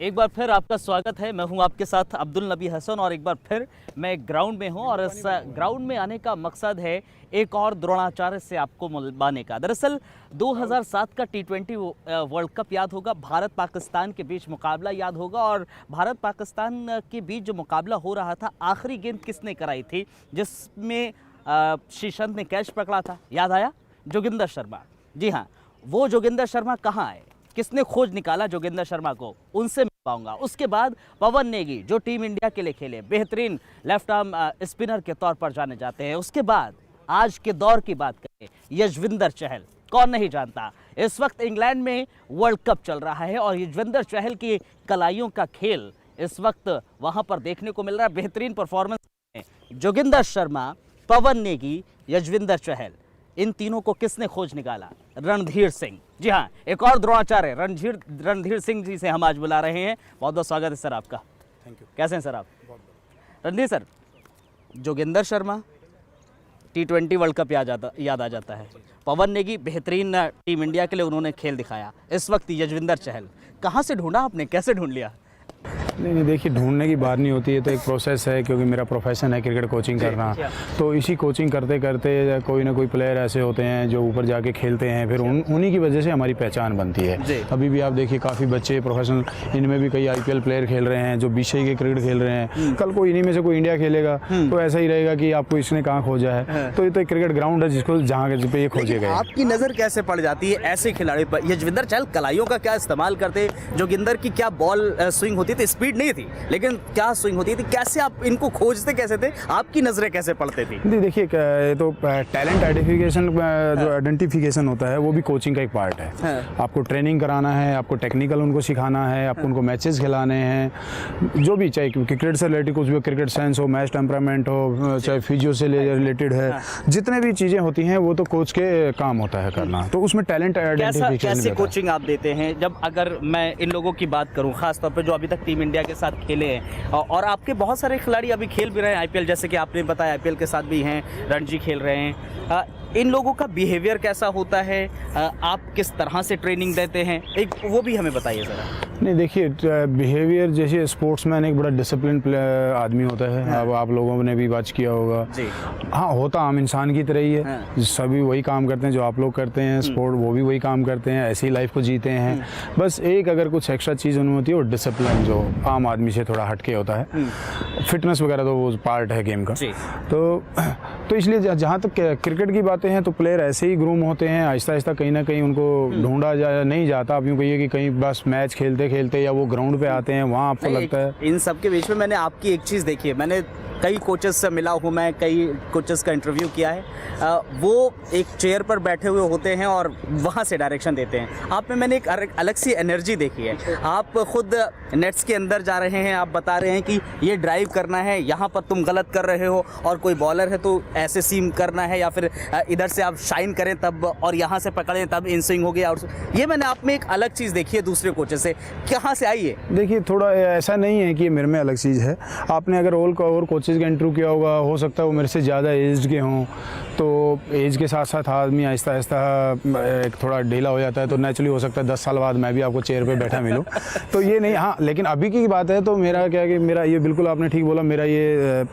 एक बार फिर आपका स्वागत है। मैं हूं आपके साथ अब्दुल नबी हसन और एक बार फिर मैं ग्राउंड में हूं और इस ग्राउंड में आने का मकसद है एक और द्रोणाचार्य से आपको मिलवाने का। दरअसल 2007 का T20 वर्ल्ड कप याद होगा, भारत पाकिस्तान के बीच मुकाबला याद होगा और भारत पाकिस्तान के बीच जो मुकाबला हो रहा था, आखिरी गेंद किसने कराई थी जिसमें श्रीसंत ने कैच पकड़ा था, याद आया? जोगिंदर शर्मा। जी हाँ, वो जोगिंदर शर्मा कहाँ आए, किसने खोज निकाला जोगिंदर शर्मा को, उनसे मिल पाऊंगा। उसके बाद पवन नेगी जो टीम इंडिया के लिए खेले, बेहतरीन लेफ्ट आर्म स्पिनर के तौर पर जाने जाते हैं। उसके बाद आज के दौर की बात करें, यजविंदर चहल, कौन नहीं जानता। इस वक्त इंग्लैंड में वर्ल्ड कप चल रहा है और यजविंदर चहल की कलाइयों का खेल इस वक्त वहां पर देखने को मिल रहा है। बेहतरीन परफॉर्मेंस है जोगिंदर शर्मा, पवन नेगी, यजविंदर चहल, इन तीनों को किसने खोज निकाला? रणधीर सिंह। जी हाँ, एक और द्रोणाचार्य रणधीर सिंह जी से हम आज बुला रहे हैं। बहुत बहुत स्वागत है सर आपका। Thank you. कैसे हैं सर आप? Randhir sir, Joginder Sharma, T20 world cup याद आ जाता है। पवन नेगी बेहतरीन टीम इंडिया के लिए उन्होंने खेल दिखाया। इस वक्त यजविंदर चहल, कहाँ से ढूंढा आपने, कैसे ढूंढ लिया? नहीं, देखिए ढूंढने की बात नहीं होती है, तो एक प्रोसेस है, क्योंकि मेरा प्रोफेशन है क्रिकेट कोचिंग करना। तो इसी कोचिंग करते करते कोई ना कोई प्लेयर ऐसे होते हैं जो ऊपर जाके खेलते हैं, फिर उन्हीं की वजह से हमारी पहचान बनती है। अभी भी आप देखिए काफ़ी बच्चे प्रोफेशनल, इनमें भी कई IPL प्लेयर खेल रहे हैं जो BCI के क्रिकेट खेल रहे हैं। कल को इन्हीं में से कोई इंडिया खेलेगा तो ऐसा ही रहेगा कि आपको इसने कहाँ खोजा है। तो ये तो एक क्रिकेट ग्राउंड है जिसको जहाँ पे ये खोजे गए। आपकी नज़र कैसे पड़ जाती है ऐसे खिलाड़ी पर? यजविंदर चहल कलाइयों का क्या इस्तेमाल करते, जोगिंदर की क्या बॉल स्विंग होती थी, स्पीड नहीं थी लेकिन क्या स्विंग होती थी, कैसे आप इनको खोजते कैसे थे, आपकी नजरें कैसे पड़ती थी? देखिए, तो टैलेंट आइडेंटिफिकेशन जो आइडेंटिफिकेशन होता है वो भी कोचिंग का एक पार्ट है। आपको ट्रेनिंग कराना है, आपको टेक्निकल उनको सिखाना है, आपको उनको मैचेस खिलाने हैं, जो भी, चाहे क्रिकेट से रिलेटेड कुछ भी, क्रिकेट सेंस हो, मैच टेम्परामेंट हो, चाहे फिजियो से रिलेटेड है, जितने भी चीज़ें होती हैं वो तो कोच के काम होता है करना। तो उसमें टैलेंट आइडेंटिफिकेशन कैसे कोचिंग आप देते हैं? जब अगर मैं इन लोगों की बात करूं, खासतौर पर जो अभी तक टीम इंडिया के साथ खेले हैं और आपके बहुत सारे खिलाड़ी अभी खेल भी रहे हैं IPL, जैसे कि आपने बताया IPL के साथ भी हैं, रणजी खेल रहे हैं, इन लोगों का बिहेवियर कैसा होता है, आप किस तरह से ट्रेनिंग देते हैं, एक वो भी हमें बताइए ज़रा। नहीं, देखिए, बिहेवियर जैसे स्पोर्ट्समैन एक बड़ा डिसिप्लिन आदमी होता है। अब आप लोगों ने भी वाच किया होगा। हाँ, होता आम इंसान की तरह ही है। सभी वही काम करते हैं जो आप लोग करते हैं, स्पोर्ट वो भी वही काम करते हैं, ऐसी लाइफ को जीते हैं। बस एक अगर कुछ एक्स्ट्रा चीज़ उनमें होती है वो डिसिप्लिन, जो आम आदमी से थोड़ा हटके होता है। फिटनेस वगैरह तो वो पार्ट है गेम का। तो इसलिए जहाँ तक क्रिकेट की बातें हैं तो प्लेयर ऐसे ही ग्रूम होते हैं, आहिस्ता आहिस्ता कहीं ना कहीं उनको ढूंढा नहीं जाता। आप यूँ कहिए कि कहीं बस मैच खेलते खेलते या वो ग्राउंड पे आते हैं, वहाँ आपको लगता है। इन सब के बीच में मैंने आपकी एक चीज़ देखी है, मैंने कई कोचेस से मिला हूँ, मैं कई कोचेस का इंटरव्यू किया है। वो एक चेयर पर बैठे हुए होते हैं और वहाँ से डायरेक्शन देते हैं। आप में मैंने एक अलग सी एनर्जी देखी है। आप खुद नेट्स के अंदर जा रहे हैं, आप बता रहे हैं कि ये ड्राइव करना है, यहाँ पर तुम गलत कर रहे हो, और कोई बॉलर है तो ऐसे सीम करना है, या फिर इधर से आप शाइन करें तब, और यहाँ से पकड़ें तब इन स्विंग हो गया। और ये मैंने आप में एक अलग चीज़ देखी है दूसरे कोचेस से, कहाँ से आई है? देखिए, थोड़ा ऐसा नहीं है कि मेरे में अलग चीज़ है। आपने अगर और कोचेज का इंटरव्यू किया होगा, हो सकता है वो मेरे से ज़्यादा एज्ड के हों, तो एज के साथ साथ आदमी आहिस्ता आहिस्ता एक थोड़ा ढीला हो जाता है। तो नेचुरली हो सकता है 10 साल बाद मैं भी आपको चेयर पे बैठा मिलूं। तो ये नहीं, हाँ, लेकिन अभी की बात है तो मेरा क्या है कि मेरा ये, बिल्कुल आपने ठीक बोला, मेरा ये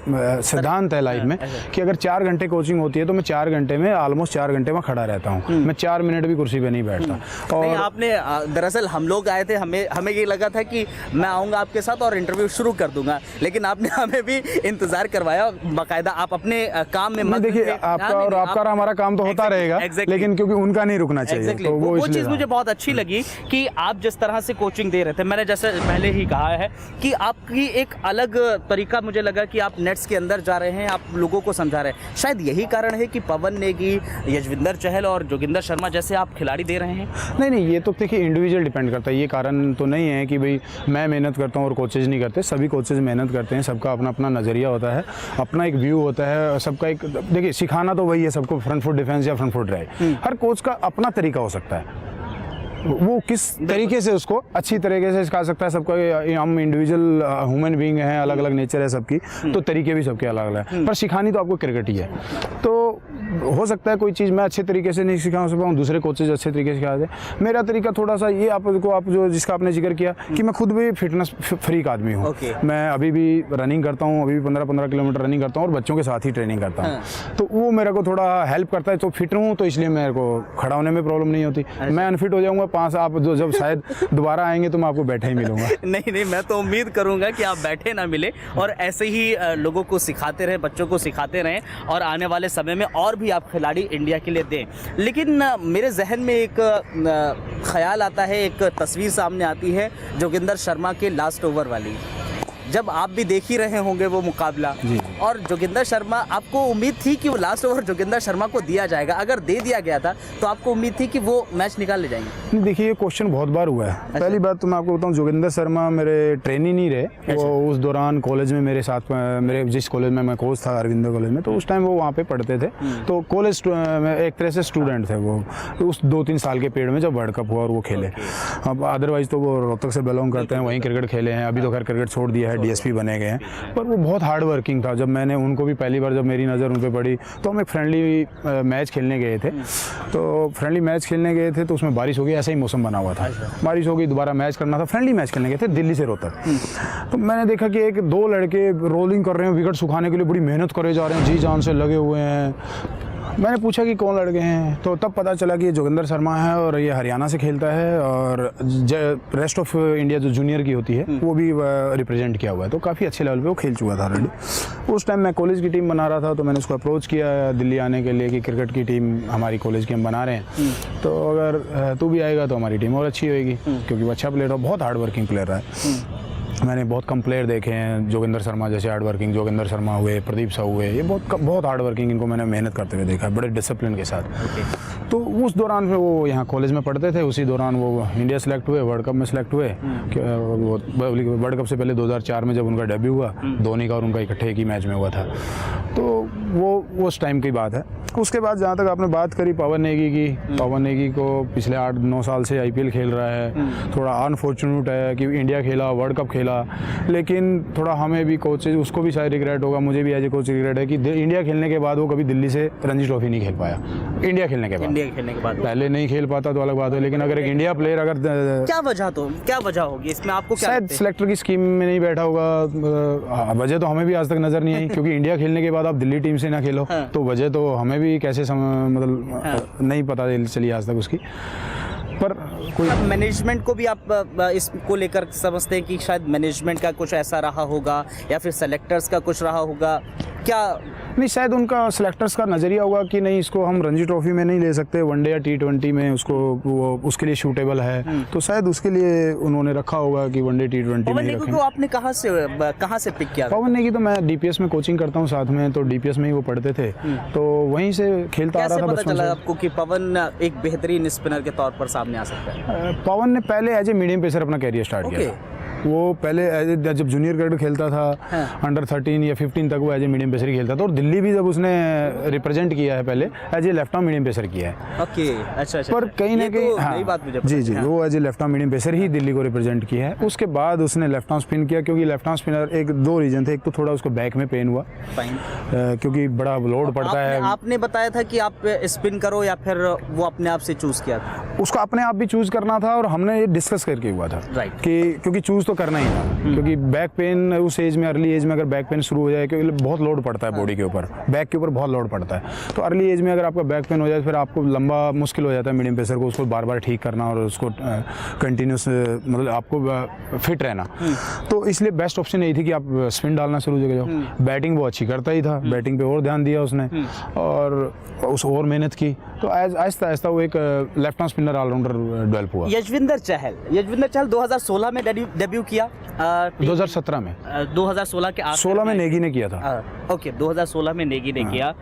सिद्धांत है लाइफ में कि अगर 4 घंटे कोचिंग होती है तो मैं 4 घंटे में ऑलमोस्ट 4 घंटे में खड़ा रहता हूँ। मैं 4 मिनट भी कुर्सी पर नहीं बैठता। और आपने दरअसल हम लोग आए थे, हमें ये लगा था कि मैं आऊँगा आपके साथ और इंटरव्यू शुरू कर दूंगा, लेकिन आपने हमें भी इंतजार करवाया बाकायदा। आप अपने काम में देखिए, आपका और हमारा काम तो होता रहेगा, लेकिन क्योंकि उनका नहीं रुकना चाहिए। तो वो चीज़ मुझे बहुत अच्छी लगी कि आप जिस तरह से कोचिंग दे रहे थे, मैंने जैसे पहले ही कहा है कि आपकी एक अलग तरीका मुझे लगा कि आप नेट्स के अंदर जा रहे हैं, आप लोगों को समझा रहे हैं। शायद यही कारण है कि पवन नेगी, यजविंदर चहल और जोगिंदर शर्मा जैसे आप खिलाड़ी दे रहे हैं। नहीं, ये तो देखिए इंडिविजुअल डिपेंड करता है। ये कारण तो नहीं है कि भाई मैं मेहनत करता हूँ और कोचेज नहीं करते। सभी कोचेज मेहनत करते हैं, सबका अपना अपना नज़रिया होता है, अपना एक व्यू होता है, सबका एक, देखिए, सिखाना तो वही है सबको, फ्रंट फुट डिफेंस या फ्रंट फुट ड्राइव। हर कोच का अपना तरीका हो सकता है, वो किस तरीके से उसको अच्छी तरीके से सिखा सकता है। सबका, हम इंडिविजुअल ह्यूमन बीइंग हैं, अलग अलग नेचर है सबकी, तो तरीके भी सबके अलग अलग हैं, पर सिखानी तो आपको क्रिकेट ही है। तो हो सकता है कोई चीज़ मैं अच्छे तरीके से नहीं सिखा सकता, दूसरे कोचेज अच्छे तरीके से सिखाते हैं। मेरा तरीका थोड़ा सा ये आप जो जिसका आपने जिक्र किया कि मैं खुद भी फिटनेस फ्रीक आदमी हूँ। मैं अभी भी रनिंग करता हूँ, अभी भी 15-15 किलोमीटर रनिंग करता हूँ और बच्चों के साथ ही ट्रेनिंग करता हूँ। तो वो मेरे को थोड़ा हेल्प करता है। तो फिट रहूँ तो इसलिए मेरे को खड़ा होने में प्रॉब्लम नहीं होती। मैं अनफिट हो जाऊँगा 5 आप जो जब शायद दोबारा आएंगे तो मैं आपको बैठा ही मिलूंगा। नहीं, मैं तो उम्मीद करूंगा कि आप बैठे ना मिले और ऐसे ही लोगों को सिखाते रहें, बच्चों को सिखाते रहें और आने वाले समय में और भी आप खिलाड़ी इंडिया के लिए दें। लेकिन मेरे जहन में एक ख्याल आता है, एक तस्वीर सामने आती है जोगिंदर शर्मा के लास्ट ओवर वाली। जब आप भी देख ही रहे होंगे वो मुकाबला, और जोगिंदर शर्मा, आपको उम्मीद थी कि वो लास्ट ओवर जोगिंदर शर्मा को दिया जाएगा? अगर दे दिया गया था तो आपको उम्मीद थी कि वो मैच निकाल ले जाएंगे? नहीं, देखिए ये क्वेश्चन बहुत बार हुआ है। पहली बात तो मैं आपको बताऊं, जोगिंदर शर्मा मेरे ट्रेनी नहीं रहे। वो उस दौरान कॉलेज में मेरे साथ, मेरे जिस कॉलेज में मैं कोच था अरविंदो कॉलेज में, तो उस टाइम वो वहाँ पे पढ़ते थे। तो कॉलेज एक तरह से स्टूडेंट थे वो उस 2-3 साल के पीरियड में जब वर्ल्ड कप हुआ और वो खेले। अब अदरवाइज तो वो रोहतक से बिलोंग करते हैं, वहीं क्रिकेट खेले हैं। अभी तो खैर क्रिकेट छोड़ दिया है, डीएसपी बने गए हैं। पर वो बहुत हार्ड वर्किंग था। जब मैंने उनको भी पहली बार, जब मेरी नज़र उन पर पड़ी, तो हम एक फ्रेंडली मैच खेलने गए थे। तो फ्रेंडली मैच खेलने गए थे तो उसमें बारिश हो गई, ऐसा ही मौसम बना हुआ था। बारिश हो गई, दोबारा मैच करना था। फ्रेंडली मैच खेलने गए थे दिल्ली से रोहतक। तो मैंने देखा कि 1-2 लड़के रोलिंग कर रहे हैं, विकेट सुखाने के लिए बड़ी मेहनत करे जा रहे हैं, जी जान से लगे हुए हैं। मैंने पूछा कि कौन लड़के हैं, तो तब पता चला कि ये जोगिंदर शर्मा है और ये हरियाणा से खेलता है और रेस्ट ऑफ इंडिया जो जूनियर की होती है वो भी रिप्रेजेंट किया हुआ है। तो काफ़ी अच्छे लेवल पे वो खेल चुका था ऑलरेडी। उस टाइम मैं कॉलेज की टीम बना रहा था, तो मैंने उसको अप्रोच किया दिल्ली आने के लिए कि क्रिकेट की टीम हमारी कॉलेज की हम बना रहे हैं, तो अगर तू भी आएगा तो हमारी टीम और अच्छी होगी, क्योंकि वो अच्छा प्लेयर है, बहुत हार्ड वर्किंग प्लेयर रहा है। मैंने बहुत कम प्लेयर देखे हैं, जोगिंदर शर्मा जैसे हार्ड वर्किंग, जोगिंदर शर्मा हुए, प्रदीप साहू हुए, ये बहुत हार्ड वर्किंग, इनको मैंने मेहनत करते हुए देखा है, बड़े डिसिप्लिन के साथ। तो उस दौरान फिर वो यहाँ कॉलेज में पढ़ते थे, उसी दौरान वो इंडिया सेलेक्ट हुए, वर्ल्ड कप में सेलेक्ट हुए। वर्ल्ड कप से पहले 2004 में जब उनका डेब्यू हुआ, धोनी का और उनका इकट्ठे एक ही मैच में हुआ था। तो वो उस टाइम की बात है। उसके बाद जहाँ तक आपने बात करी पवन नेगी की, पवन नेगी को पिछले 8-9 साल से IPL खेल रहा है। थोड़ा अनफॉर्चुनेट है कि इंडिया खेला, वर्ल्ड कप खेला, लेकिन थोड़ा हमें भी कोचेज, उसको भी शायद रिग्रेट होगा, मुझे भी एज ए कोच रिग्रेट है कि इंडिया खेलने के बाद वो कभी दिल्ली से रणजी ट्रॉफी नहीं खेल पाया। इंडिया खेलने के बाद पहले नहीं खेल पाता तो अलग बात है, लेकिन अगर एक इंडिया प्लेयर अगर क्या वजह होगी इसमें? आपको क्या शायद सिलेक्टर की स्कीम में नहीं बैठा होगा। वजह तो हमें भी आज तक नजर नहीं आई, क्योंकि इंडिया खेलने के बाद आप दिल्ली टीम से ना खेलो तो वजह तो हमें भी कैसे मतलब नहीं पता चली आज तक उसकी। पर कोई मैनेजमेंट को भी आप इसको लेकर समझते हैं कि शायद मैनेजमेंट का कुछ ऐसा रहा होगा या फिर सेलेक्टर्स का कुछ रहा होगा क्या? नहीं, शायद उनका सिलेक्टर्स का नज़रिया होगा कि नहीं, इसको हम रणजी ट्रॉफी में नहीं ले सकते, वनडे या T20 में उसको वो उसके लिए सूटेबल है, तो शायद उसके लिए उन्होंने रखा होगा कि वनडे T20 में ही रखें। तो आपने कहाँ से पिक किया? पवन नेगी तो मैं DPS में कोचिंग करता हूँ साथ में, तो DPS में ही वो पढ़ते थे, तो वहीं से खेलता आ रहा था बचपन से। कैसे पता चला आपको कि पवन एक बेहतरीन स्पिनर के तौर पर सामने आ सकता है? पवन ने पहले एज ए मीडियम पेसर अपना कैरियर स्टार्ट किया था। वो पहले जब जूनियर क्रिकेट खेलता था, अंडर 13 या 15 तक वो एज ए मीडियम पेसर ही खेलता था, और दिल्ली भी जब उसने रिप्रेजेंट किया है पहले as a left arm medium pacer किया है। ओके, अच्छा। पर कहीं ना कहीं जी वो as a left arm medium pacer ही दिल्ली को रिप्रेजेंट किया है। उसके बाद उसने लेफ्ट आर्म स्पिन किया, क्योंकि लेफ्ट आर्म स्पिनर 2 रीजन थे। एक तो थोड़ा उसको बैक में पेन हुआ, क्योंकि बड़ा लोड पड़ता है। आपने बताया था कि आप स्पिन करो, या फिर वो अपने आप से चूज किया था? उसको अपने आप भी चूज करना था, और हमने ये डिस्कस करके हुआ था कि क्योंकि चूज तो करना ही था, क्योंकि बैक पेन उस एज में, अर्ली एज में अगर बैक पेन शुरू हो जाए, क्योंकि बहुत लोड पड़ता है बॉडी के ऊपर, बैक के ऊपर बहुत लोड पड़ता है, तो अर्ली एज में अगर आपका बैक पेन हो जाए फिर आपको लंबा मुश्किल हो जाता है मीडियम पेसर को उसको बार बार ठीक करना और उसको कंटिन्यूस मतलब आपको फिट रहना। तो इसलिए बेस्ट ऑप्शन यही थी कि आप स्पिन डालना शुरू कर जाओ। बैटिंग वो अच्छी करता ही था, बैटिंग पे और ध्यान दिया उसने और उस और मेहनत की, तो आहिस्ता आहिस्ता वो एक left arm spinner allrounder develop हुआ। यशविंदर चहल 2016 में डेब्यू किया, 2017 में 2016 के 16 में नेगी ने किया था। ओके, 2016 में नेगी ने किया।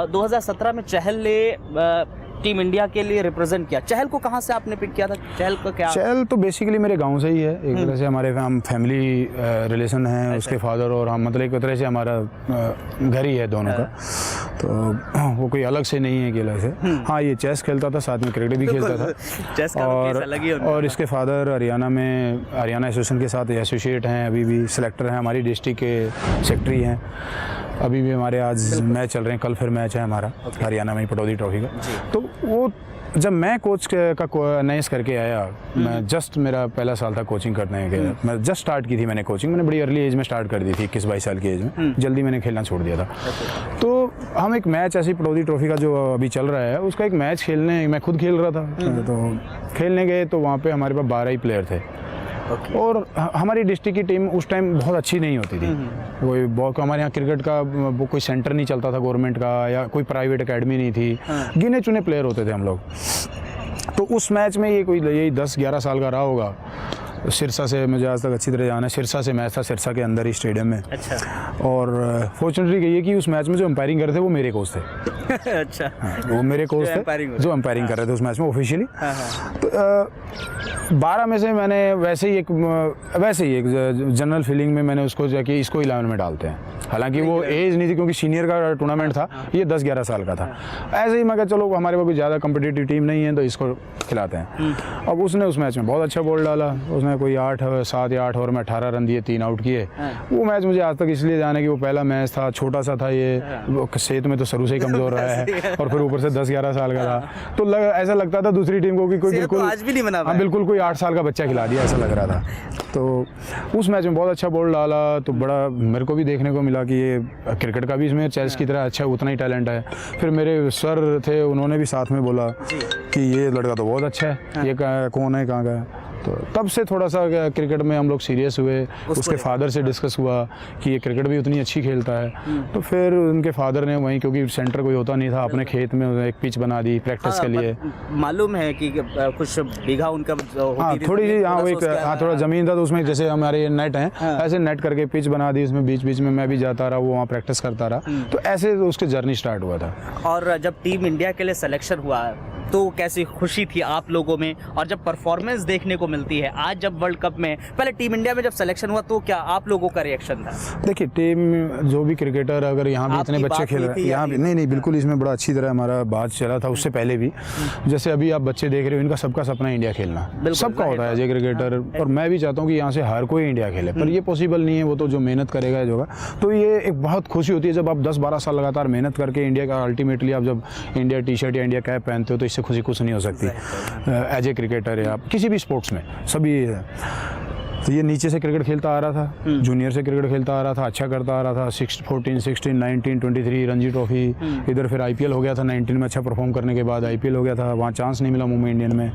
2017 में चहल ने टीम इंडिया के लिए रिप्रेजेंट किया। चहल को कहाँ से आपने पिक किया था? चहल का क्या? चहल तो बेसिकली मेरे गांव से ही है, एक तरह से हमारे हम फैमिली रिलेशन है। अच्छा। उसके फादर और हम मतलब एक तरह से हमारा घर ही है दोनों का, तो वो कोई अलग से नहीं है कि अलग से। हाँ, ये चेस खेलता था, साथ में क्रिकेट भी खेलता था। चेस का अलग ही और इसके फादर हरियाणा एसोसिएशन के साथ एसोसिएट हैं, अभी भी सिलेक्टर हैं, हमारी डिस्ट्रिक्ट के सेक्रेटरी हैं। अभी भी हमारे आज मैच चल रहे हैं, कल फिर मैच है हमारा हरियाणा में पटौदी ट्रॉफी का। तो वो जब मैं कोच का नएस करके आया, मैं जस्ट मेरा पहला साल था कोचिंग करने के, मैं जस्ट स्टार्ट की थी मैंने कोचिंग, मैंने बड़ी अर्ली एज में स्टार्ट कर दी थी, 21-22 साल की एज में, जल्दी मैंने खेलना छोड़ दिया था। तो हम एक मैच ऐसी पटौदी ट्रॉफी का जो अभी चल रहा है उसका एक मैच खेलने, मैं खुद खेल रहा था, तो खेलने गए तो वहाँ पे हमारे पास 12 ही प्लेयर थे। और हमारी डिस्ट्रिक्ट की टीम उस टाइम बहुत अच्छी नहीं होती थी, कोई बहुत हमारे यहाँ क्रिकेट का वो कोई सेंटर नहीं चलता था गवर्नमेंट का, या कोई प्राइवेट एकेडमी नहीं थी, गिने चुने प्लेयर होते थे हम लोग। तो उस मैच में ये कोई यही 10-11 साल का रहा होगा, सिरसा से मुझे आज तक अच्छी तरह जाना है, सिरसा से मैच था, सिरसा के अंदर ही स्टेडियम में। अच्छा। और फॉर्चुनेटली ये कि उस मैच में जो अंपायरिंग कर रहे थे वो मेरे कोच थे। अच्छा। वो मेरे कोच थे जो अंपायरिंग कर रहे थे उस मैच में ऑफिशियली। तो 12 में से मैंने वैसे ही एक जनरल फीलिंग में मैंने उसको जाके इसको 11 में डालते हैं, हालांकि वो एज नहीं थी क्योंकि सीनियर का टूर्नामेंट था, ये 10-11 साल का था। ऐसे ही मैं कहा चलो हमारे पास कोई ज़्यादा कम्पिटिटिव टीम नहीं है तो इसको खिलाते हैं। अब उसने उस मैच में बहुत अच्छा बॉल डाला, उसने कोई 7 या 8 ओवर में 18 रन दिए, 3 आउट किए। वो मैच मुझे आज तक इसलिए जाना कि वो पहला मैच था, छोटा सा था, ये सेहत में तो शुरू से ही कमज़ोर रहा है और फिर ऊपर से 10-11 साल का था, तो ऐसा लगता था दूसरी टीम को कि कोई बिल्कुल आज भी नहीं बना पाया, बिल्कुल कोई 8 साल का बच्चा खिला दिया ऐसा लग रहा था। तो उस मैच में बहुत अच्छा बॉल डाला, तो बड़ा मेरे को भी देखने को मिला कि ये क्रिकेट का भी इसमें चेस की तरह अच्छा उतना ही टैलेंट है। फिर मेरे सर थे, उन्होंने भी साथ में बोला कि ये लड़का तो बहुत अच्छा है, ये कौन है, कहाँ का है। तो तब से थोड़ा सा क्रिकेट में हम लोग सीरियस हुए, उसके फादर से डिस्कस हुआ कि ये क्रिकेट भी उतनी अच्छी खेलता है। तो फिर उनके फादर ने वहीं, क्योंकि सेंटर कोई होता नहीं था, अपने खेत में एक पिच बना दी प्रैक्टिस के लिए। मालूम है कि कुछ बीघा उनका हाँ थोड़ी सी, हाँ थोड़ा ज़मीन था, तो उसमें जैसे हमारे नेट हैं ऐसे नेट करके पिच बना दी, उसमें बीच बीच में मैं भी जाता रहा, वो वहाँ प्रैक्टिस करता रहा। तो ऐसे उसकी जर्नी स्टार्ट हुआ था। और जब टीम इंडिया के लिए सिलेक्शन हुआ तो कैसी खुशी थी आप लोगों में, और जब परफॉर्मेंस देखने को मिलती है आज जब वर्ल्ड कप में, पहले टीम इंडिया में जब सिलेक्शन हुआ तो क्या आप लोगों का रिएक्शन था? देखिए टीम जो भी क्रिकेटर, अगर यहाँ भी इतने बच्चे खेल रहे हैं, यहाँ भी नहीं बिल्कुल, इसमें बड़ा अच्छी तरह हमारा बात चला था उससे पहले भी। जैसे अभी आप बच्चे देख रहे हो, इनका सबका सपना इंडिया खेलना, सबका होता है एज ए क्रिकेटर, और मैं भी चाहता हूँ कि यहाँ से हर कोई इंडिया खेले, पर ये पॉसिबल नहीं है, वो तो जो मेहनत करेगा जो होगा। तो ये एक बहुत खुशी होती है जब आप 10-12 साल लगातार मेहनत करके इंडिया का अल्टीमेटली आप जब इंडिया टी-शर्ट या इंडिया कैप पहनते हो, तो इससे खुशी कुछ नहीं हो सकती एज ए क्रिकेटर या किसी भी स्पोर्ट्स में सभी। तो ये नीचे से क्रिकेट खेलता आ रहा था, जूनियर से क्रिकेट खेलता आ रहा था, अच्छा करता आ रहा था, 14, 16, 19, 23 रणजी ट्रॉफी, इधर फिर आईपीएल हो गया था 19 में, अच्छा परफॉर्म करने के बाद आईपीएल हो गया था, वहाँ चांस नहीं मिला मुंबई इंडियन में।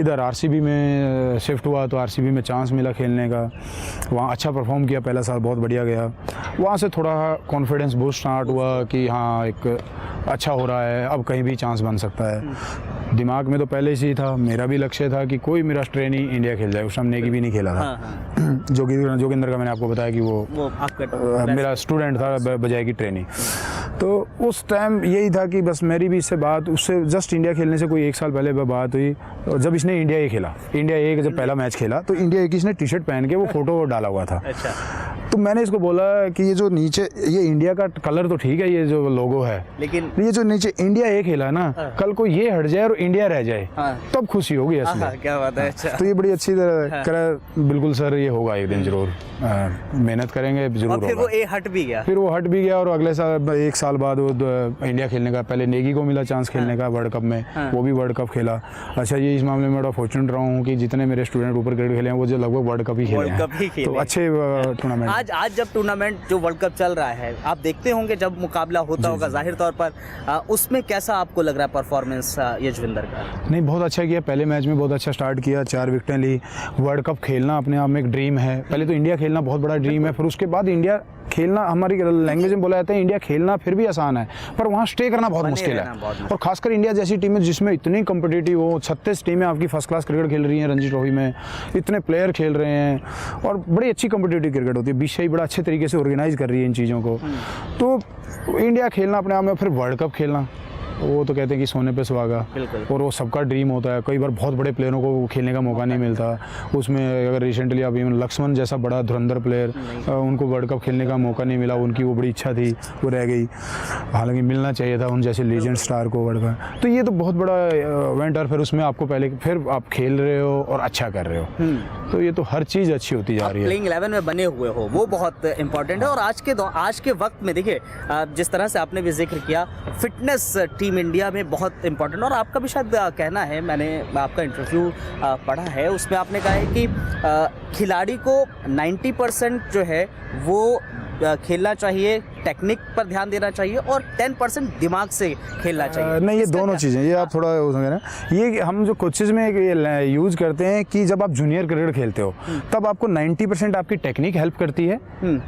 इधर आरसीबी में शिफ्ट हुआ तो आरसीबी में चांस मिला खेलने का, वहाँ अच्छा परफॉर्म किया, पहला साल बहुत बढ़िया गया। वहाँ से थोड़ा कॉन्फिडेंस बूस्ट स्टार्ट हुआ कि हाँ एक अच्छा हो रहा है, अब कहीं भी चांस बन सकता है। दिमाग में तो पहले से ही था, मेरा भी लक्ष्य था कि कोई मेरा ट्रेनी इंडिया खेल जाए। उस टाइम नेगी भी नहीं खेला था। जोगिंदर का मैंने आपको बताया कि वो मेरा स्टूडेंट था बजाय की ट्रेनी। तो उस टाइम यही था कि बस मेरी भी इससे बात, उससे जस्ट इंडिया खेलने से कोई 1 साल पहले बात हुई, जब इसने इंडिया ए खेला, इंडिया ए जब पहला मैच खेला तो इंडिया ए की इसने टी-शर्ट पहन के वो फोटो डाला हुआ था। अच्छा। तो मैंने इसको बोला कि ये जो नीचे ये इंडिया का कलर तो ठीक है, ये जो लोगो है, लेकिन ये जो नीचे इंडिया ए खेला ना, कल को ये हट जाए और इंडिया रह जाए तब खुशी होगी असली। क्या बात है। अच्छा। तो ये बड़ी अच्छी तरह करा, बिल्कुल सर ये होगा एक दिन जरूर, मेहनत करेंगे जरूर होगा। फिर वो ए हट भी गया, फिर वो हट भी गया और अगले साल 1 साल बाद वो इंडिया खेलने का, पहले नेगी को मिला चांस खेलने का वर्ल्ड कप में, वो भी वर्ल्ड कप खेला। अच्छा ये इस मामले में बड़ा फॉर्चुनेट रहा हूँ कि जितने मेरे स्टूडेंट ऊपर क्रिकेट खेले हैं वो जो लगभग वर्ल्ड कप ही खेले हैं, तो अच्छे टूर्नामेंट। आज जब टूर्नामेंट जो वर्ल्ड कप चल रहा है, आप देखते होंगे जब मुकाबला होता होगा जाहिर तौर पर, उसमें कैसा आपको लग रहा है परफॉर्मेंस यशविंदर का? नहीं बहुत अच्छा किया, पहले मैच में बहुत अच्छा स्टार्ट किया, 4 विकेटें ली। वर्ल्ड कप खेलना अपने आप में एक ड्रीम है, पहले तो इंडिया खेलना बहुत बड़ा ड्रीम है, फिर उसके बाद इंडिया खेलना, हमारी लैंग्वेज में बोला जाता है इंडिया खेलना फिर भी आसान है, पर वहाँ स्टे करना बहुत मुश्किल है। और खासकर इंडिया जैसी टीमें जिसमें इतनी कम्पिटिटिव हो, 36 टीमें आपकी फर्स्ट क्लास क्रिकेट खेल रही हैं रणजी ट्रॉफी में, इतने प्लेयर खेल रहे हैं और बड़ी अच्छी कम्पिटिटिव क्रिकेट होती है, बीसीसीआई बड़ा अच्छे तरीके से ऑर्गेनाइज कर रही है इन चीज़ों को। तो इंडिया खेलना अपने आप में, फिर वर्ल्ड कप खेलना, वो तो कहते हैं कि सोने पे सुहागा, और वो सबका ड्रीम होता है। कई बार बहुत बड़े प्लेयरों को खेलने का मौका नहीं मिलता। उसमें अगर रिसेंटली अभी लक्ष्मण जैसा बड़ा धुरंधर प्लेयर, उनको वर्ल्ड कप खेलने का मौका नहीं मिला। उनकी वो बड़ी इच्छा थी, वो रह गई। हालांकि मिलना चाहिए था उन जैसे लीजेंड स्टार को वर्ल्ड कप। तो ये तो बहुत बड़ा इवेंट, और फिर उसमें आपको पहले फिर आप खेल रहे हो और अच्छा कर रहे हो, तो ये तो हर चीज़ अच्छी होती जा रही है। प्लेइंग 11 में बने हुए हो, वो बहुत इंपॉर्टेंट है। और आज के वक्त में देखिए, जिस तरह से आपने भी जिक्र किया, फिटनेस टीम इंडिया में बहुत इंपॉर्टेंट। और आपका भी शायद कहना है, मैंने आपका इंटरव्यू पढ़ा है, उसमें आपने कहा है कि खिलाड़ी को 90% जो है वो खेलना चाहिए, टेक्निक पर ध्यान देना चाहिए, और 10% दिमाग से खेलना चाहिए। नहीं, ये दोनों चीज़ें, ये आप थोड़ा ना, ये हम जो कोचेज़ में यूज़ करते हैं कि जब आप जूनियर क्रिकेट खेलते हो तब आपको 90% आपकी टेक्निक हेल्प करती है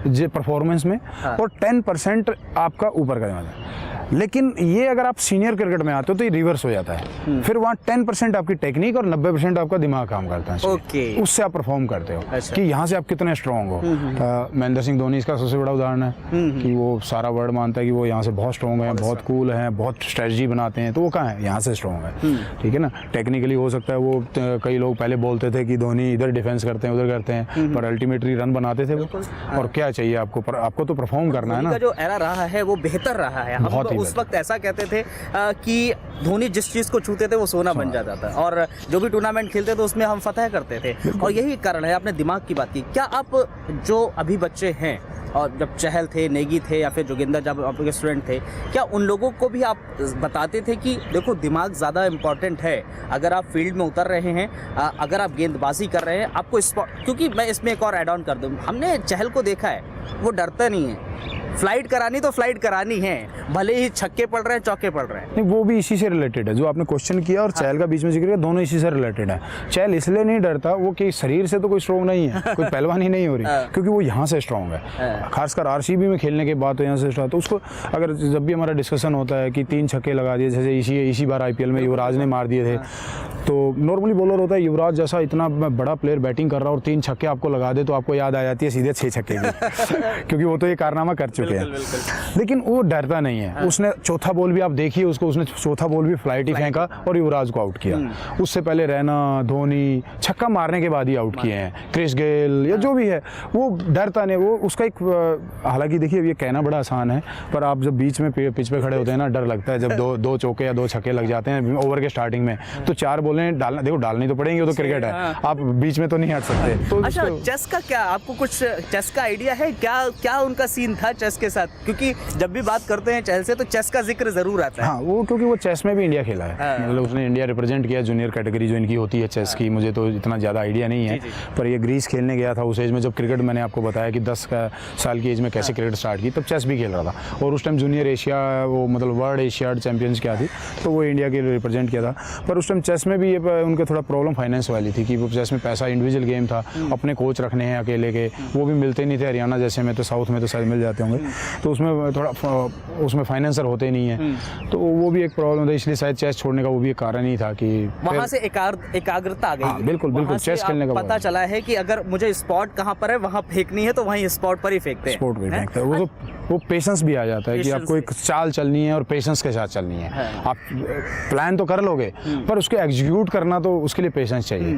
जो परफॉर्मेंस में, और 10% आपका ऊपर का दिमाग है। लेकिन ये अगर आप सीनियर क्रिकेट में आते हो तो ये रिवर्स हो जाता है। फिर वहाँ 10% आपकी टेक्निक और 90% आपका दिमाग काम करता है। ओके, उससे आप परफॉर्म करते हो कि यहाँ से आप कितने स्ट्रॉन्ग हो। महेंद्र सिंह धोनी इसका सबसे बड़ा उदाहरण है कि वो सारा वर्ल्ड मानता है कि वो यहाँ से बहुत स्ट्रॉन्ग है, बहुत कूल है, बहुत स्ट्रेटजी बनाते हैं। तो वो कहाँ है? यहाँ से स्ट्रॉन्ग है। ठीक है ना। टेक्निकली हो सकता है वो, कई लोग पहले बोलते थे कि धोनी इधर डिफेंस करते हैं, उधर करते हैं, पर अल्टीमेटली रन बनाते थे वो। और क्या चाहिए आपको? आपको तो परफॉर्म करना है ना। जो एरा रहा है वो बेहतर रहा है। हम तो उस वक्त ऐसा कहते थे कि धोनी जिस चीज को छूते थे वो सोना बन जाता था, और जो भी टूर्नामेंट खेलते थे उसमें हम फतह करते थे। और यही कारण है। आपने दिमाग की बात की। क्या आप जो अभी बच्चे हैं, और जब चहल थे, नेगी थे, या फिर जोगिंदर जब आपके स्टूडेंट थे, क्या उन लोगों को भी आप बताते थे कि देखो दिमाग ज़्यादा इम्पॉर्टेंट है? अगर आप फील्ड में उतर रहे हैं, अगर आप गेंदबाजी कर रहे हैं, आपको स्पॉट, क्योंकि मैं इसमें एक और ऐड ऑन कर दूँ, हमने चहल को देखा है, वो डरता नहीं है। फ्लाइट करानी तो फ्लाइट करानी है, भले ही छक्के पड़ रहे हैं, चौके पड़ रहे हैं। नहीं, वो भी इसी से रिलेटेड है जो आपने क्वेश्चन किया, और चहल का बीच में जिक्र किया, दोनों इसी से रिलेटेड है। चहल इसलिए नहीं डरता, वो कि शरीर से तो कोई स्ट्रॉन्ग नहीं है, कोई पहलवानी नहीं हो रही, क्योंकि वो यहाँ से स्ट्रॉन्ग है। खासकर आरसीबी में खेलने के बाद तो यहाँ से स्ट्रॉन्ग। तो उसको अगर जब भी हमारा डिस्कशन होता है कि 3 छक्के लगा दिए, जैसे इसी बार IPL में युवराज ने मार दिए थे, तो नॉर्मली बॉलर होता है युवराज जैसा इतना बड़ा प्लेयर बैटिंग कर रहा है और 3 छक्के आपको लगा दे, तो आपको याद आ जाती है सीधे 6 छक्के की क्योंकि वो तो ये कारनामा कर चुके हैं। लेकिन वो डरता नहीं है। उसने चौथा बॉल भी आप देखिए उसको, उसने चौथा बॉल भी फ्लाइट ही फेंका और युवराज को आउट किया। उससे पहले रैना, धोनी छक्का मारने के बाद ही आउट किए हैं। क्रिस गेल या जो भी है, वो डरता नहीं। वो उसका एक, हालांकि देखिए ये कहना बड़ा आसान है, पर आप जब बीच में पिच पे खड़े होते हैं ना, डर लगता है। जब दो चौके या 2 छक्के लग जाते हैं ओवर के स्टार्टिंग में, तो 4 बॉलें डालना, देखो डालनी तो पड़ेंगी, वो तो क्रिकेट है, आप बीच में तो नहीं हट सकते। तो अच्छा, चेस का क्या, आपको कुछ चेस का आइडिया है क्या उनका सीन था चेस के साथ? क्योंकि जब भी बात करते हैं चहल से तो चेस का जिक्र जरूर आता है। हाँ, वो क्योंकि वो चेस में भी इंडिया खेला है। मतलब उसने इंडिया रिप्रेजेंट किया, जूनियर कैटेगरी जो इनकी होती है चेस की, मुझे तो इतना ज़्यादा आइडिया नहीं है। पर ये ग्रीस खेलने गया था उस एज में, जब क्रिकेट, मैंने आपको बताया कि 10 साल की एज में कैसे क्रिकेट स्टार्ट की, तब चेस भी खेल रहा था। और उस टाइम जूनियर एशिया, वो मतलब वर्ल्ड एशियाड चैंपियंस क्या थी, तो वो इंडिया के रिप्रेजेंट किया था। पर उस टाइम चेस में भी ये उनके थोड़ा प्रॉब्लम फाइनेंस वाली थी कि वो चेस में पैसा, इंडिविजुअल गेम था, अपने कोच रखने हैं अकेले के, वो भी मिलते नहीं थे। हरियाणा जैसे में तो, साउथ में तो शायद मिल जाते होंगे, तो उसमें थोड़ा उसमें फाइनेंसर होते नहीं है, तो वो भी एक प्रॉब्लम था। इसलिए शायद चेस छोड़ने का वो भी एक कारण ही था कि वहाँ से एकाग्रता आ गई। हाँ, बिल्कुल चेस खेलने का पता चला है कि अगर मुझे स्पॉट कहाँ पर है वहाँ फेंकनी है तो वहीं स्पॉट पर ही फेंकते हैं। स्पॉट पर फेंकते हैं। वो पेशेंस भी आ जाता है कि आपको एक चाल चलनी है और पेशेंस के साथ चलनी है। आप प्लान तो कर लोगे, पर उसको एग्जीक्यूट करना तो उसके लिए पेशेंस चाहिए।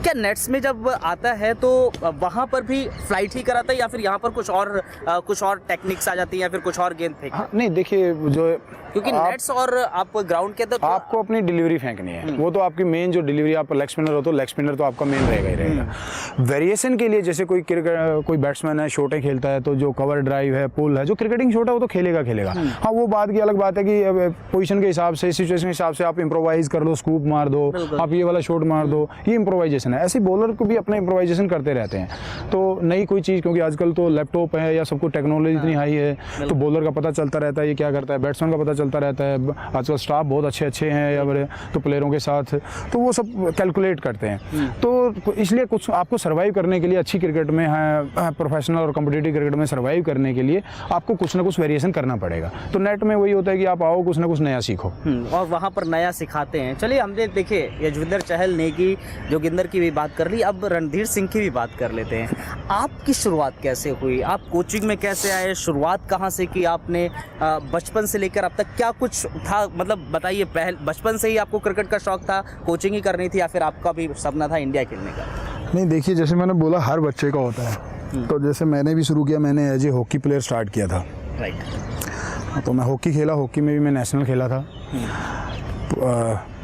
क्या नेट्स में जब आता है तो वहाँ पर भी फ्लाइट ही कराता है, या फिर यहाँ पर कुछ और टेक्निक्स आ जाती है, या फिर कुछ और गेंद फेंकते हैं? नहीं, देखिए जो, क्योंकि नेट्स और आप ग्राउंड के अंदर आपको अपनी डिलीवरी फेंकनी है, वो तो आपकी मेन जो डिलीवरी, आप लेग स्पिनर हो तो लेग स्पिनर तो आपका मेन रहेगा ही रहेगा। वेरिएशन के लिए जैसे कोई बैट्समैन है, शॉटें खेलता है, तो जो कवर ड्राइव है, पुल है, जो क्रिकेटिंग शॉट है वो तो खेलेगा। हाँ, वो बात की अलग बात है कि पोजीशन के हिसाब से, सिचुएशन के हिसाब से आप इम्प्रोवाइज कर लो, स्कूप मार दो, आप ये वाला शॉट मार दो, ये इम्प्रोवाइजेशन है। ऐसे बॉलर को भी अपना इम्प्रोवाइजेशन करते रहते हैं। तो नई कोई चीज़, क्योंकि आजकल तो लैपटॉप है या सबको टेक्नोलॉजी इतनी हाई है, तो बॉलर का पता चलता रहता है ये क्या करता है, बैट्समैन का पता चलता रहता है। आजकल स्टाफ बहुत अच्छे हैं या बड़े, तो प्लेयरों के साथ तो वो सब कैलकुलेट करते हैं। तो इसलिए कुछ आपको सर्वाइव करने के लिए, अच्छी क्रिकेट में है, प्रोफेशनल और कॉम्पिटिटिव क्रिकेट में सर्वाइव करने के लिए आपको कुछ ना कुछ वेरिएशन करना पड़ेगा। तो नेट में वही होता है कि आप आओ, कुछ ना कुछ नया सीखो और वहाँ पर नया सिखाते हैं। चलिए हमने देखिए यजविंदर चहल, नेगी, जोगिंदर की भी बात कर ली, अब रणधीर सिंह की भी बात कर लेते हैं। आपकी शुरुआत कैसे हुई, आप कोचिंग में कैसे आए, शुरुआत कहाँ से की आपने, बचपन से लेकर अब तक क्या कुछ था, मतलब बताइए। बचपन से ही आपको क्रिकेट का शौक था, कोचिंग ही करनी थी, या फिर आपका भी सपना था इंडिया खेलने का? नहीं, देखिए जैसे मैंने बोला हर बच्चे का होता है, तो जैसे मैंने भी शुरू किया, मैंने as a hockey player start किया था। राइट। तो मैं हॉकी खेला, हॉकी में भी मैं नेशनल खेला था।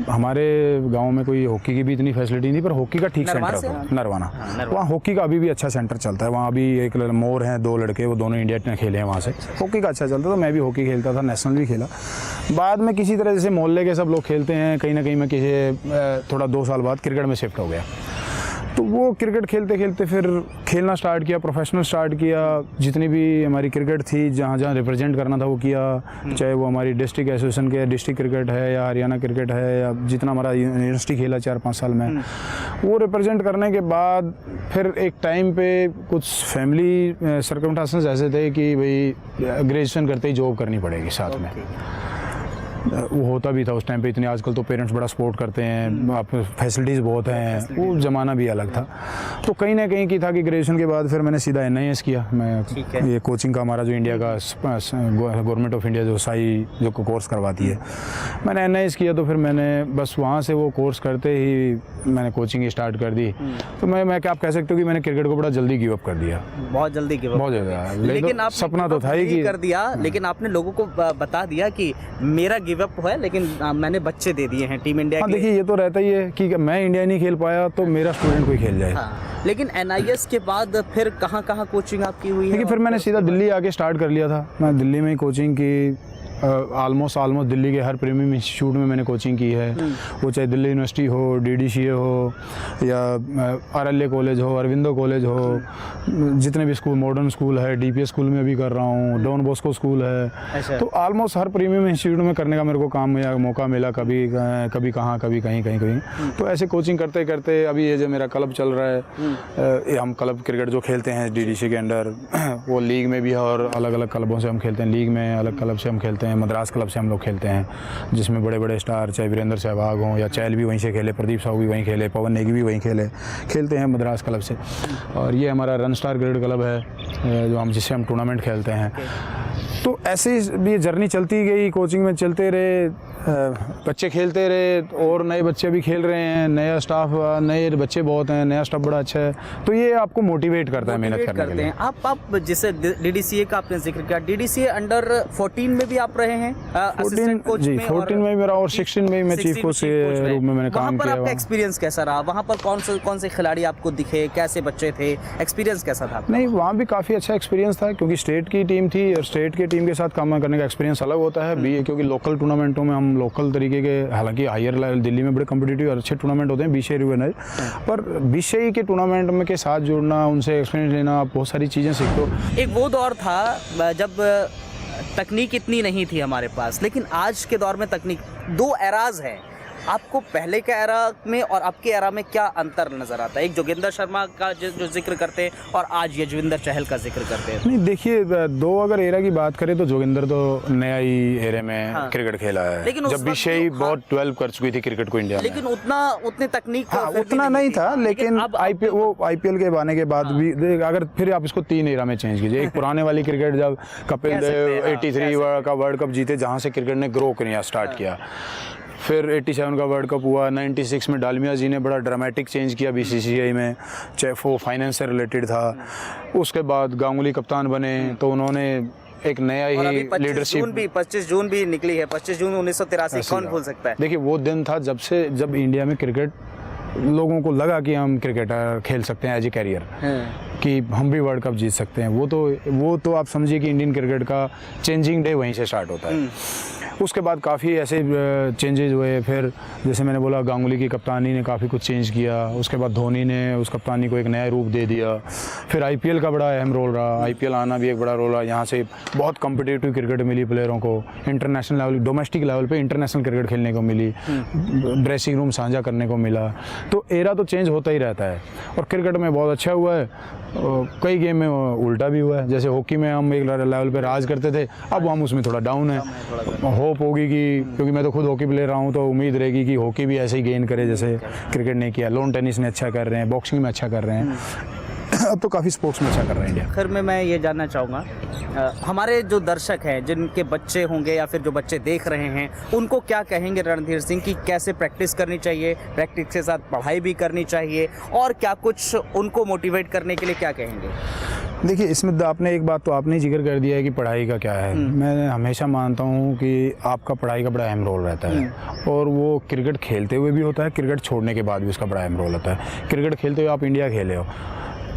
हमारे गांव में कोई हॉकी की भी इतनी फैसिलिटी नहीं, पर हॉकी का ठीक सेंटर था, नरवाना। वहाँ हॉकी का अभी भी अच्छा सेंटर चलता है। वहाँ अभी एक मोर हैं, 2 लड़के, वो दोनों इंडिया में खेले हैं वहाँ से। हॉकी का अच्छा चलता था, मैं भी हॉकी खेलता था, नेशनल भी खेला। बाद में किसी तरह जैसे मोहल्ले के सब लोग खेलते हैं, कहीं ना कहीं मैं किसी थोड़ा 2 साल बाद क्रिकेट में शिफ्ट हो गया। तो वो क्रिकेट खेलते खेलते फिर खेलना स्टार्ट किया, प्रोफेशनल स्टार्ट किया। जितनी भी हमारी क्रिकेट थी, जहाँ जहाँ रिप्रेजेंट करना था वो किया, चाहे वो हमारी डिस्ट्रिक्ट एसोसिएशन के डिस्ट्रिक्ट क्रिकेट है या हरियाणा क्रिकेट है, या जितना हमारा यूनिवर्सिटी खेला 4-5 साल में, वो रिप्रेजेंट करने के बाद फिर एक टाइम पे कुछ फैमिली सर्कमस्टेंसेस ऐसे थे कि भाई ग्रेजुएशन करते ही जॉब करनी पड़ेगी साथ में। वो होता भी था उस टाइम पे। इतने आजकल तो पेरेंट्स बड़ा सपोर्ट करते हैं, आप फैसिलिटीज़ बहुत हैं, वो ज़माना भी अलग था। तो कहीं ना कहीं की था कि ग्रेजुएशन के बाद फिर मैंने सीधा NIS किया। मैं ये कोचिंग का हमारा जो इंडिया का गवर्नमेंट ऑफ इंडिया जो साई जो कोर्स करवाती है, मैंने NIS किया। तो फिर मैंने बस वहाँ से वो कोर्स करते ही मैंने कोचिंग स्टार्ट कर दी। तो मैं क्या आप कह सकते हो कि मैंने क्रिकेट को बड़ा जल्दी गिव अप कर दिया, बहुत जल्दी गिव अप, बहुत ज़्यादा। लेकिन आप सपना तो था ही कि कर दिया, लेकिन आपने लोगों को बता दिया कि मेरा गिव अप है, लेकिन मैंने बच्चे दे दिए हैं टीम इंडिया के। देखिए ये तो रहता ही है कि मैं इंडिया नहीं खेल पाया तो मेरा स्टूडेंट कोई खेल जाए। लेकिन NIS के बाद फिर कहाँ कोचिंग आपकी हुई है? देखिए फिर मैंने सीधा दिल्ली आके स्टार्ट कर लिया था। मैं दिल्ली में ही कोचिंग की, ऑलमोस्ट दिल्ली के हर प्रीमियम इंस्टीट्यूट में मैंने कोचिंग की है। वो चाहे दिल्ली यूनिवर्सिटी हो, DDCA हो, या RLA कॉलेज हो, अरविंदो कॉलेज हो, जितने भी स्कूल, मॉडर्न स्कूल है, DPS स्कूल में भी कर रहा हूँ, डॉन बॉस्को स्कूल है। अच्छा। तो ऑलमोस्ट हर प्रीमियम इंस्टीट्यूट में करने का मेरे को काम या मौका मिला, कभी कहाँ, कभी कहीं। तो ऐसे कोचिंग करते करते अभी ये जो मेरा क्लब चल रहा है, हम क्लब क्रिकेट जो खेलते हैं DDCA के अंडर, वो लीग में भी है और अलग अलग क्लबों से हम खेलते हैं। लीग में अलग क्लब से हम खेलते हैं, मद्रास क्लब से हम लोग खेलते हैं, जिसमें बड़े बड़े स्टार, चाहे वीरेंद्र सहवाग हों या चहल भी वहीं से खेले, प्रदीप साहू भी वहीं खेले, पवन नेगी भी वहीं खेलते हैं मद्रास क्लब से। और ये हमारा रन स्टार क्रिकेट क्लब है जो जिससे हम टूर्नामेंट खेलते हैं। तो ऐसे ही ये जर्नी चलती गई, कोचिंग में चलते रहे, बच्चे खेलते रहे और नए बच्चे भी खेल रहे हैं, नया स्टाफ, नए बच्चे बहुत हैं, नया स्टाफ बड़ा अच्छा है। तो ये आपको मोटिवेट करता है मेहनत करने के लिए। आप जैसे DDCA का आपने जिक्र किया, DDCA अंडर 14 में भी आप रहे हैं असिस्टेंट कोच में? 14 में मेरा और 16 में मैं चीफ कोच के रूप में मैंने काम किया। आपका एक्सपीरियंस कैसा रहा वहाँ पर? कौन से खिलाड़ी आपको दिखे, कैसे बच्चे थे, एक्सपीरियंस कैसा था? नहीं, वहाँ भी काफ़ी अच्छा एक्सपीरियंस था, क्योंकि स्टेट की टीम थी और स्टेट की टीम के साथ काम करने का एक्सपीरियंस अलग होता है भी, क्योंकि लोकल टूर्नामेंटों में हम लोकल तरीके के, हालांकि हायर लेवल दिल्ली में बड़े कॉम्पिटिटिव और अच्छे टूर्नामेंट होते हैं BCI रीजनल, पर BCI के टूर्नामेंट में के साथ जुड़ना, उनसे एक्सपीरियंस लेना, आप बहुत सारी चीज़ें सीखते हो। एक वो दौर था जब तकनीक इतनी नहीं थी हमारे पास, लेकिन आज के दौर में तकनीक, 2 एराज हैं। आपको पहले के एरा में और अब के एरा में क्या अंतर नज़र आता है? एक जोगिंदर शर्मा का जो जिक्र करते हैं और आज यजविंदर चहल का जिक्र करते हैं। नहीं, देखिए 2 अगर एरा की बात करें तो जोगिंदर तो नया ही एरे में क्रिकेट खेला है, लेकिन जब BCI बहुत 12 कर चुकी थी क्रिकेट को इंडिया में, लेकिन उतनी तकनीक उतना नहीं था। लेकिन IPL के आने के बाद भी अगर फिर आप इसको 3 एरा में चेंज कीजिए। एक पुराने वाली क्रिकेट जब कपिल देव 83 का वर्ल्ड कप जीते, जहाँ से क्रिकेट ने ग्रो करना स्टार्ट किया, फिर 87 का वर्ल्ड कप हुआ, 96 में डालमिया जी ने बड़ा ड्रामेटिक चेंज किया BCCI में, चाहे वो फाइनेंस से रिलेटेड था। उसके बाद गांगुली कप्तान बने तो उन्होंने एक नया ही लीडरशिप, 25 जून भी निकली है, 25 जून 1983, कौन भूल सकता है? देखिए वो दिन था जब इंडिया में क्रिकेट, लोगों को लगा कि हम क्रिकेटर खेल सकते हैं एज ए कैरियर, कि हम भी वर्ल्ड कप जीत सकते हैं। वो तो आप समझिए कि इंडियन क्रिकेट का चेंजिंग डे वहीं से स्टार्ट होता है। उसके बाद काफ़ी ऐसे चेंजेस हुए। फिर जैसे मैंने बोला, गांगुली की कप्तानी ने काफ़ी कुछ चेंज किया। उसके बाद धोनी ने उस कप्तानी को एक नया रूप दे दिया। फिर IPL का बड़ा अहम रोल रहा, IPL आना भी एक बड़ा रोल रहा। यहाँ से बहुत कम्पिटिटिव क्रिकेट मिली प्लेयरों को, इंटरनेशनल लेवल, डोमेस्टिक लेवल पे इंटरनेशनल क्रिकेट खेलने को मिली, ड्रेसिंग रूम साझा करने को मिला। तो एरा तो चेंज होता ही रहता है और क्रिकेट में बहुत अच्छा हुआ है। कई गेम में उल्टा भी हुआ है, जैसे हॉकी में हम एक लेवल पे राज करते थे, अब हम उसमें थोड़ा डाउन है। होप होगी कि, क्योंकि मैं तो खुद हॉकी प्लेयर रहा हूँ, तो उम्मीद रहेगी कि हॉकी भी ऐसे ही गेन करे जैसे क्रिकेट ने किया। लॉन टेनिस में अच्छा कर रहे हैं, बॉक्सिंग में अच्छा कर रहे हैं, अब तो काफ़ी स्पोर्ट्स में अच्छा कर रहे हैं इंडिया। आखिर में मैं ये जानना चाहूँगा, हमारे जो दर्शक हैं, जिनके बच्चे होंगे या फिर जो बच्चे देख रहे हैं, उनको क्या कहेंगे रणधीर सिंह की कैसे प्रैक्टिस करनी चाहिए, प्रैक्टिस के साथ पढ़ाई भी करनी चाहिए, और क्या कुछ उनको मोटिवेट करने के लिए क्या कहेंगे? देखिए, इसमें आपने एक बात तो आपने जिक्र कर दिया है कि पढ़ाई का क्या है। मैं हमेशा मानता हूँ कि आपका पढ़ाई का बड़ा अहम रोल रहता है, और वो क्रिकेट खेलते हुए भी होता है, क्रिकेट छोड़ने के बाद भी उसका बड़ा अहम रोल होता है। क्रिकेट खेलते हुए आप इंडिया खेले हो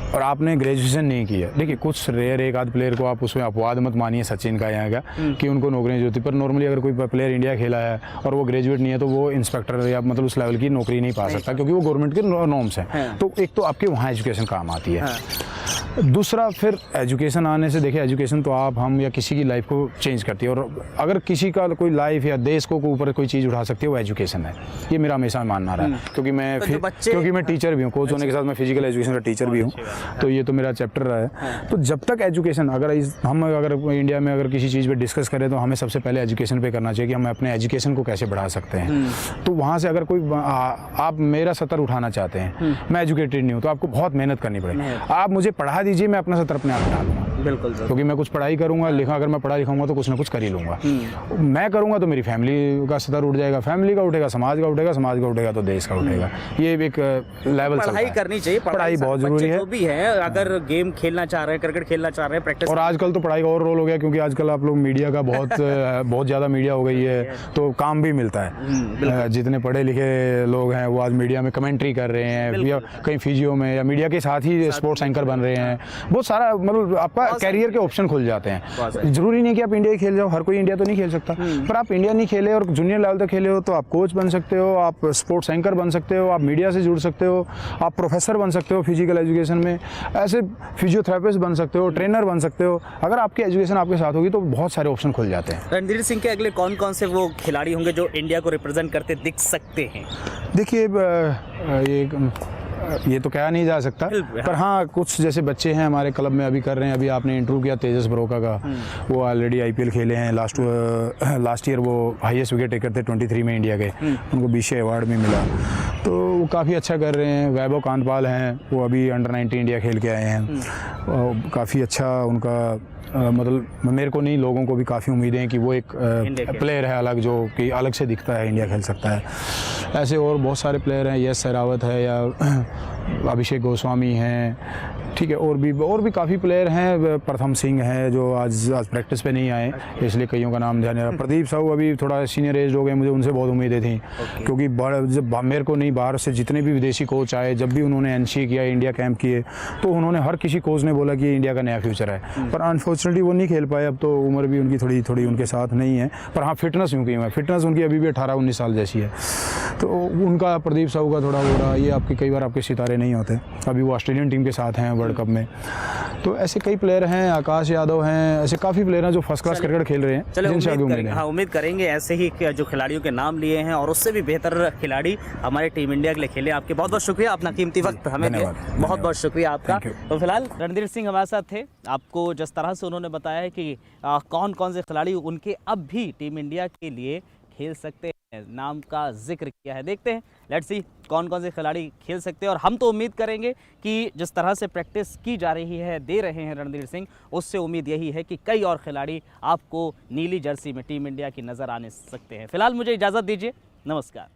और आपने ग्रेजुएशन नहीं किया, देखिए कुछ रेयर एक आध प्लेयर को आप उसमें अपवाद मत मानिए, सचिन का यहाँ का, कि उनको नौकरी जो होती, पर नॉर्मली अगर कोई प्लेयर इंडिया खेला है और वो ग्रेजुएट नहीं है तो वो इंस्पेक्टर या मतलब उस लेवल की नौकरी नहीं पा सकता, क्योंकि वो गवर्नमेंट के नॉर्म्स हैं। तो एक तो आपके वहाँ एजुकेशन काम आती है, दूसरा फिर एजुकेशन आने से, देखिए एजुकेशन तो आप हम या किसी की लाइफ को चेंज करती है, और अगर किसी का कोई लाइफ या देश को ऊपर कोई चीज़ उठा सकती है वो एजुकेशन है। ये मेरा हमेशा मानना रहा है, क्योंकि मैं टीचर भी हूँ, कोच होने के साथ मैं फिजिकल एजुकेशन का टीचर भी हूँ, तो ये तो मेरा चैप्टर रहा है। तो जब तक एजुकेशन, अगर इंडिया में अगर किसी चीज़ पे डिस्कस करें तो हमें सबसे पहले एजुकेशन पे करना चाहिए कि हम अपने एजुकेशन को कैसे बढ़ा सकते हैं। तो वहाँ से अगर कोई आप मेरा सत्तर उठाना चाहते हैं, मैं एजुकेटेड नहीं हूँ, तो आपको बहुत मेहनत करनी पड़ेगी। आप मुझे पढ़ा दीजिए, मैं अपना सत्तर अपने आप उठा लूँगा। बिल्कुल, क्योंकि मैं कुछ पढ़ाई करूँगा, लिखा, अगर मैं पढ़ा लिखाऊंगा तो कुछ ना कुछ कर ही लूँगा। मैं करूँगा तो मेरी फैमिली का स्तर उठ जाएगा, फैमिली का उठेगा, समाज का उठेगा, समाज का उठेगा तो देश का उठेगा। ये एक लेवल चलता है। पढ़ाई करनी चाहिए, पढ़ाई बहुत जरूरी है। जो भी है, अगर गेम खेलना चाह रहे हैं, क्रिकेट खेलना चाह रहे हैं, प्रैक्टिस। और आजकल तो पढ़ाई का और रोल हो गया, क्योंकि आजकल आप लोग मीडिया का बहुत ज़्यादा मीडिया हो गई है, तो काम भी मिलता है। जितने पढ़े लिखे लोग हैं वो आज मीडिया में कमेंट्री कर रहे हैं, या कहीं फिजियो में, या मीडिया के साथ ही स्पोर्ट्स एंकर बन रहे हैं। बहुत सारा मतलब आपका कैरियर के ऑप्शन खुल जाते हैं। जरूरी नहीं कि आप इंडिया ही खेल जाओ, हर कोई इंडिया तो नहीं खेल सकता, पर आप इंडिया नहीं खेले और जूनियर लेवल तक खेले हो तो आप कोच बन सकते हो, आप स्पोर्ट्स एंकर बन सकते हो, आप मीडिया से जुड़ सकते हो, आप प्रोफेसर बन सकते हो फिजिकल एजुकेशन में, ऐसे फिजियोथेरेपिस्ट बन सकते हो, ट्रेनर बन सकते हो। अगर आपकी एजुकेशन आपके साथ होगी तो बहुत सारे ऑप्शन खुल जाते हैं। रणधीर सिंह के अगले कौन कौन से वो खिलाड़ी होंगे जो इंडिया को रिप्रेजेंट करते दिख सकते हैं? देखिए, ये तो कहा नहीं जा सकता, पर हाँ कुछ जैसे बच्चे हैं हमारे क्लब में अभी कर रहे हैं। अभी आपने इंटरव्यू किया तेजस ब्रोका का, वो ऑलरेडी IPL खेले हैं। लास्ट ईयर वो हाईएस्ट विकेट टेकर थे 23 में इंडिया के, उनको BCCI अवार्ड भी मिला, तो वो काफ़ी अच्छा कर रहे हैं। वैभव कांतपाल हैं, वो अभी अंडर-19 इंडिया खेल के आए हैं, काफ़ी अच्छा उनका मतलब मेरे को नहीं, लोगों को भी काफ़ी उम्मीदें हैं कि वो एक प्लेयर है अलग, जो कि अलग से दिखता है, इंडिया खेल सकता है। ऐसे और बहुत सारे प्लेयर हैं, यश सहरावत है या अभिषेक गोस्वामी हैं, ठीक है, और भी काफ़ी प्लेयर हैं। प्रथम सिंह है जो आज प्रैक्टिस पे नहीं आए, इसलिए कईयों का नाम ध्यान नहीं रहा। प्रदीप साहू अभी थोड़ा सीनियर एज हो गए, मुझे उनसे बहुत उम्मीदें थी, क्योंकि जब मेरे को नहीं, बाहर से जितने भी विदेशी कोच आए, जब भी उन्होंने NCA किया, इंडिया कैंप किए, तो उन्होंने हर किसी कोच ने बोला कि इंडिया का नया फ्यूचर है, पर अनफॉर्चुनेटली वो नहीं खेल पाए। अब तो उम्र भी उनकी थोड़ी उनके साथ नहीं है, पर हाँ फिटनेस उनकी अभी भी 18-19 साल जैसी है। तो उनका, प्रदीप साहू का थोड़ा हो रहा, ये आपके कई बार आपके सितारे नहीं होते। अभी वो ऑस्ट्रेलियन टीम के साथ हैं वर्ल्ड कप में। तो ऐसे कई प्लेयर हैं, आकाश यादव हैं, ऐसे काफ़ी प्लेयर हैं जो फर्स्ट क्लास क्रिकेट खेल रहे हैं। चलो उम्मीद करेंगे ऐसे ही जो खिलाड़ियों के नाम लिए हैं और उससे भी बेहतर खिलाड़ी हमारे टीम इंडिया के लिए खेले। आपके बहुत बहुत शुक्रिया, अपना कीमती वक्त हमें दिया, बहुत बहुत शुक्रिया आपका। तो फिलहाल रणधीर सिंह हमारे साथ थे। आपको जिस तरह से उन्होंने बताया है कि कौन कौन से खिलाड़ी उनके अब भी टीम इंडिया के लिए खेल सकते हैं, नाम का जिक्र किया है। देखते हैं, लेट्स सी कौन कौन से खिलाड़ी खेल सकते हैं, और हम तो उम्मीद करेंगे कि जिस तरह से प्रैक्टिस की जा रही है, दे रहे हैं रणधीर सिंह, उससे उम्मीद यही है कि कई और खिलाड़ी आपको नीली जर्सी में टीम इंडिया की नज़र आने सकते हैं। फिलहाल मुझे इजाज़त दीजिए, नमस्कार।